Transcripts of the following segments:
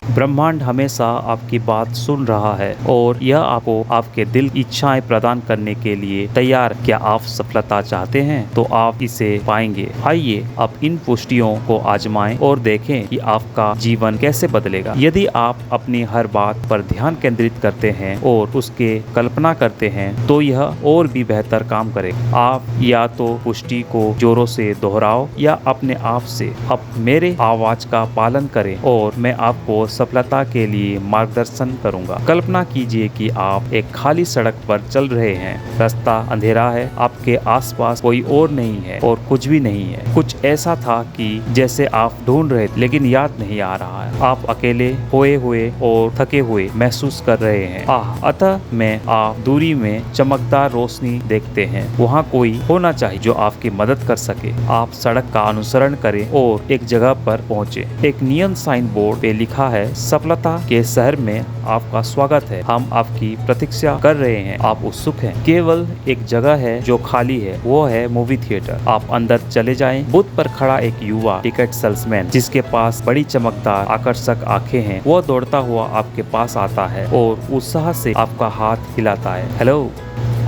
ब्रह्मांड हमेशा आपकी बात सुन रहा है और यह आपको आपके दिल की इच्छाएं प्रदान करने के लिए तैयार। क्या आप सफलता चाहते हैं तो आप इसे पाएंगे। आइए अब इन पुष्टियों को आजमाएं और देखें कि आपका जीवन कैसे बदलेगा। यदि आप अपनी हर बात पर ध्यान केंद्रित करते हैं और उसके कल्पना करते हैं तो यह और भी बेहतर काम करेगा। आप या तो पुष्टि को जोरों से दोहराओ या अपने आप से अब मेरे आवाज का पालन करें और मैं आपको सफलता के लिए मार्गदर्शन करूंगा। कल्पना कीजिए कि आप एक खाली सड़क पर चल रहे हैं। रास्ता अंधेरा है, आपके आसपास कोई और नहीं है और कुछ भी नहीं है। कुछ ऐसा था कि जैसे आप ढूंढ रहे थे लेकिन याद नहीं आ रहा है। आप अकेले, खोए हुए और थके हुए महसूस कर रहे हैं। अतः में आप दूरी में चमकदार रोशनी देखते हैं। वहाँ कोई होना चाहिए जो आपकी मदद कर सके। आप सड़क का अनुसरण करें और एक जगह पर पहुँचे। एक नियन साइन बोर्ड पे लिखा है, सफलता के शहर में आपका स्वागत है, हम आपकी प्रतीक्षा कर रहे हैं, आप उत्सुक हैं। केवल एक जगह है जो खाली है, वो है मूवी थिएटर। आप अंदर चले जाएं। बूथ पर खड़ा एक युवा टिकट सेल्समैन जिसके पास बड़ी चमकदार आकर्षक आंखें हैं, वो दौड़ता हुआ आपके पास आता है और उत्साह से आपका हाथ हिलाता है। हेलो,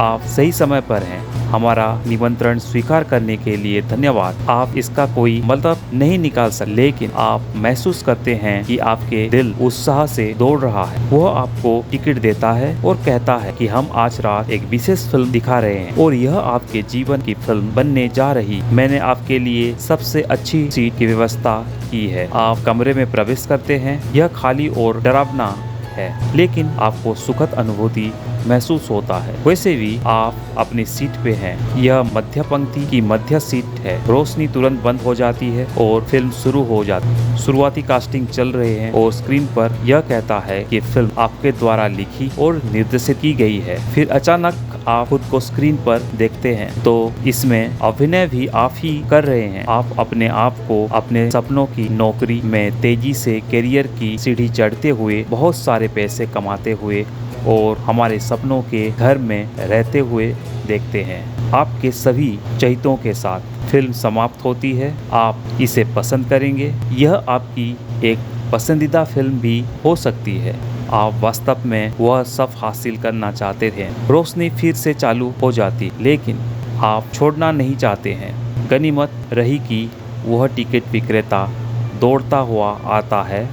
आप सही समय पर हैं। हमारा निमंत्रण स्वीकार करने के लिए धन्यवाद। आप इसका कोई मतलब नहीं निकाल सकते, लेकिन आप महसूस करते हैं कि आपके दिल उत्साह से दौड़ रहा है। वह आपको टिकट देता है और कहता है कि हम आज रात एक विशेष फिल्म दिखा रहे हैं और यह आपके जीवन की फिल्म बनने जा रही। मैंने आपके लिए सबसे अच्छी सीट की व्यवस्था की है। आप कमरे में प्रवेश करते हैं। यह खाली और डरावना है, लेकिन आपको सुखद अनुभूति महसूस होता है। वैसे भी आप अपनी सीट पे हैं। यह मध्य पंक्ति की मध्य सीट है। रोशनी तुरंत बंद हो जाती है और फिल्म शुरू हो जाती है। शुरुआती कास्टिंग चल रहे हैं और स्क्रीन पर यह कहता है कि फिल्म आपके द्वारा लिखी और निर्देशित की गई है। फिर अचानक आप खुद को स्क्रीन पर देखते हैं तो इसमें अभिनय भी आप ही कर रहे हैं। आप अपने आप को अपने सपनों की नौकरी में तेजी से करियर की सीढ़ी चढ़ते हुए, बहुत सारे पैसे कमाते हुए और हमारे सपनों के घर में रहते हुए देखते हैं। आपके सभी चहितों के साथ फिल्म समाप्त होती है। आप इसे पसंद करेंगे। यह आपकी एक पसंदीदा फिल्म भी हो सकती है। आप वास्तव में वह सब हासिल करना चाहते थे। रोशनी फिर से चालू हो जाती, लेकिन आप छोड़ना नहीं चाहते हैं। गनीमत रही कि वह टिकट विक्रेता दौड़ता हुआ आता है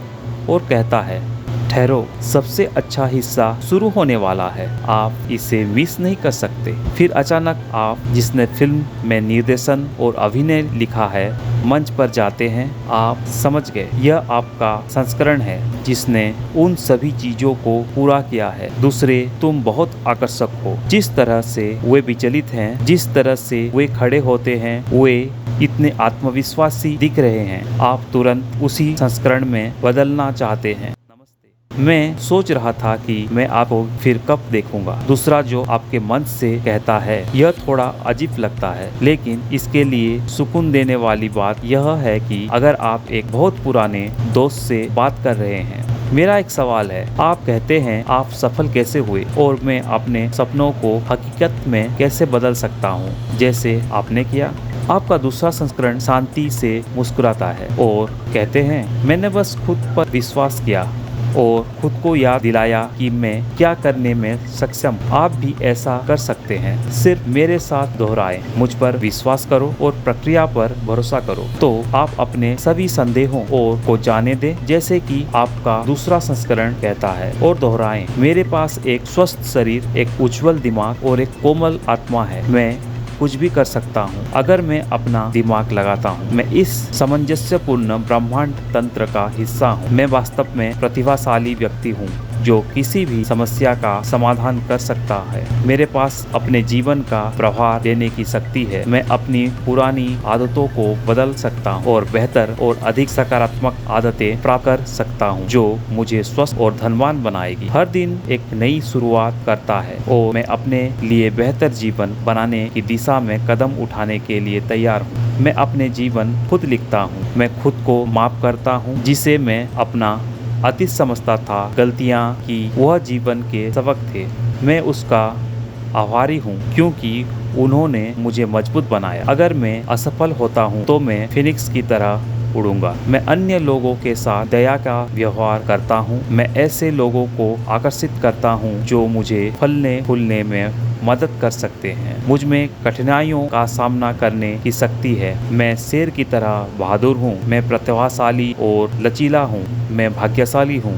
और कहता है, ठहरो, सबसे अच्छा हिस्सा शुरू होने वाला है, आप इसे मिस नहीं कर सकते। फिर अचानक आप जिसने फिल्म में निर्देशन और अभिनय लिखा है मंच पर जाते हैं। आप समझ गए, यह आपका संस्करण है जिसने उन सभी चीजों को पूरा किया है। दूसरे, तुम बहुत आकर्षक हो। जिस तरह से वे विचलित हैं, जिस तरह से वे खड़े होते हैं, वे इतने आत्मविश्वासी दिख रहे हैं। आप तुरंत उसी संस्करण में बदलना चाहते हैं। मैं सोच रहा था कि मैं आपको फिर कब देखूंगा। दूसरा, जो आपके मन से कहता है, यह थोड़ा अजीब लगता है, लेकिन इसके लिए सुकून देने वाली बात यह है कि अगर आप एक बहुत पुराने दोस्त से बात कर रहे हैं। मेरा एक सवाल है, आप कहते हैं आप सफल कैसे हुए और मैं अपने सपनों को हकीकत में कैसे बदल सकता हूँ जैसे आपने किया। आपका दूसरा संस्करण शांति से मुस्कुराता है और कहते हैं, मैंने बस खुद पर विश्वास किया और खुद को याद दिलाया कि मैं क्या करने में सक्षम। आप भी ऐसा कर सकते हैं। सिर्फ मेरे साथ दोहराएं, मुझ पर विश्वास करो और प्रक्रिया पर भरोसा करो, तो आप अपने सभी संदेहों और को जाने दें जैसे कि आपका दूसरा संस्करण कहता है, और दोहराएं, मेरे पास एक स्वस्थ शरीर, एक उज्जवल दिमाग और एक कोमल आत्मा है। मैं कुछ भी कर सकता हूँ अगर मैं अपना दिमाग लगाता हूँ। मैं इस सामंजस्यपूर्ण ब्रह्मांड तंत्र का हिस्सा हूँ। मैं वास्तव में प्रतिभाशाली व्यक्ति हूँ जो किसी भी समस्या का समाधान कर सकता है। मेरे पास अपने जीवन का प्रभार देने की शक्ति है। मैं अपनी पुरानी आदतों को बदल सकता हूँ और बेहतर और अधिक सकारात्मक आदतें प्राप्त कर सकता हूँ जो मुझे स्वस्थ और धनवान बनाएगी। हर दिन एक नई शुरुआत करता है और मैं अपने लिए बेहतर जीवन बनाने की दिशा में कदम उठाने के लिए तैयार हूँ। मैं अपने जीवन खुद लिखता हूँ। मैं खुद को माफ करता हूँ जिसे मैं अपना अतीत समझता था। गलतियाँ की वह जीवन के सबक थे। मैं उसका आभारी हूँ क्योंकि उन्होंने मुझे मजबूत बनाया। अगर मैं असफल होता हूँ तो मैं फिनिक्स की तरह उड़ूंगा। मैं अन्य लोगों के साथ दया का व्यवहार करता हूँ। मैं ऐसे लोगों को आकर्षित करता हूँ जो मुझे फलने फूलने में मदद कर सकते हैं। मुझ में कठिनाइयों का सामना करने की शक्ति है। मैं शेर की तरह बहादुर हूँ। मैं प्रतिभाशाली और लचीला हूँ। मैं भाग्यशाली हूँ।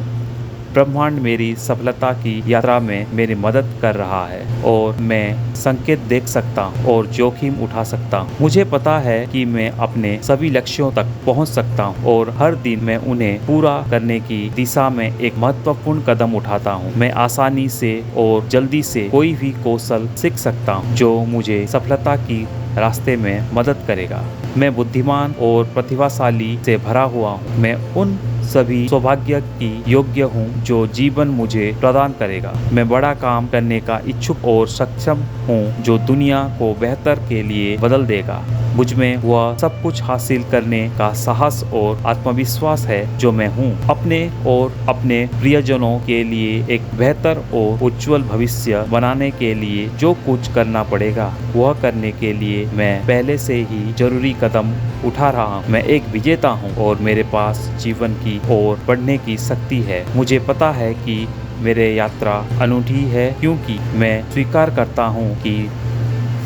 ब्रह्मांड मेरी सफलता की यात्रा में मेरी मदद कर रहा है और मैं संकेत देख सकता हूँ और जोखिम उठा सकता हूँ। मुझे पता है कि मैं अपने सभी लक्ष्यों तक पहुँच सकता हूँ और हर दिन मैं उन्हें पूरा करने की दिशा में एक महत्वपूर्ण कदम उठाता हूँ। मैं आसानी से और जल्दी से कोई भी कौशल सीख सकता हूँ जो मुझे सफलता की रास्ते में मदद करेगा। मैं बुद्धिमान और प्रतिभाशाली से भरा हुआ हूँ। मैं उन सभी सौभाग्य की योग्य हूँ जो जीवन मुझे प्रदान करेगा। मैं बड़ा काम करने का इच्छुक और सक्षम हूँ जो दुनिया को बेहतर के लिए बदल देगा। मुझ में वह सब कुछ हासिल करने का साहस और आत्मविश्वास है जो मैं हूँ। अपने और अपने प्रियजनों के लिए एक बेहतर और उज्जवल भविष्य बनाने के लिए जो कुछ करना पड़ेगा वह करने के लिए मैं पहले से ही जरूरी कदम उठा रहा हूँ। मैं एक विजेता हूँ और मेरे पास जीवन की ओर बढ़ने की शक्ति है। मुझे पता है कि मेरे यात्रा अनूठी है क्योंकि मैं स्वीकार करता हूँ कि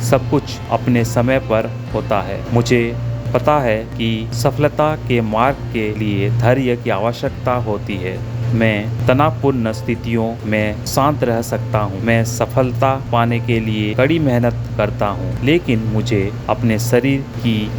सब कुछ अपने समय पर होता है। मुझे पता है कि सफलता के मार्ग के लिए धैर्य की आवश्यकता होती है। मैं तनावपूर्ण स्थितियों में शांत रह सकता हूँ। मैं सफलता पाने के लिए कड़ी मेहनत करता हूँ, लेकिन मुझे अपने शरीर की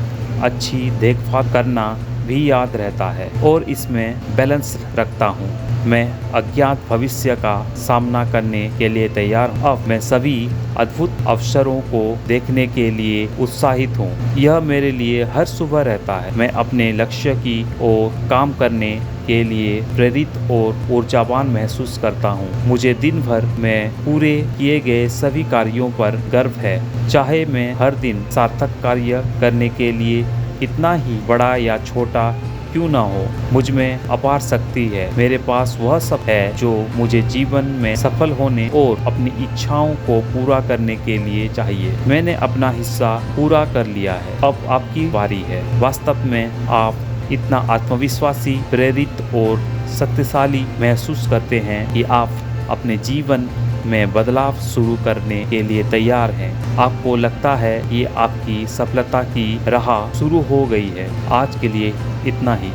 अच्छी देखभाल करना भी याद रहता है और इसमें बैलेंस रखता हूँ। मैं अज्ञात भविष्य का सामना करने के लिए तैयार हूँ। अब मैं सभी अद्भुत अवसरों को देखने के लिए उत्साहित हूँ। यह मेरे लिए हर सुबह रहता है। मैं अपने लक्ष्य की ओर काम करने के लिए प्रेरित और ऊर्जावान महसूस करता हूँ। मुझे दिन भर में पूरे किए गए सभी कार्यों पर गर्व है, चाहे मैं हर दिन सार्थक कार्य करने के लिए कितना ही बड़ा या छोटा क्यों ना हो। मुझ में अपार शक्ति है। मेरे पास वह सब है जो मुझे जीवन में सफल होने और अपनी इच्छाओं को पूरा करने के लिए चाहिए। मैंने अपना हिस्सा पूरा कर लिया है, अब आपकी बारी है। वास्तव में आप इतना आत्मविश्वासी, प्रेरित और शक्तिशाली महसूस करते हैं कि आप अपने जीवन में बदलाव शुरू करने के लिए तैयार हैं। आपको लगता है कि आपकी सफलता की राह शुरू हो गई है। आज के लिए इतना ही।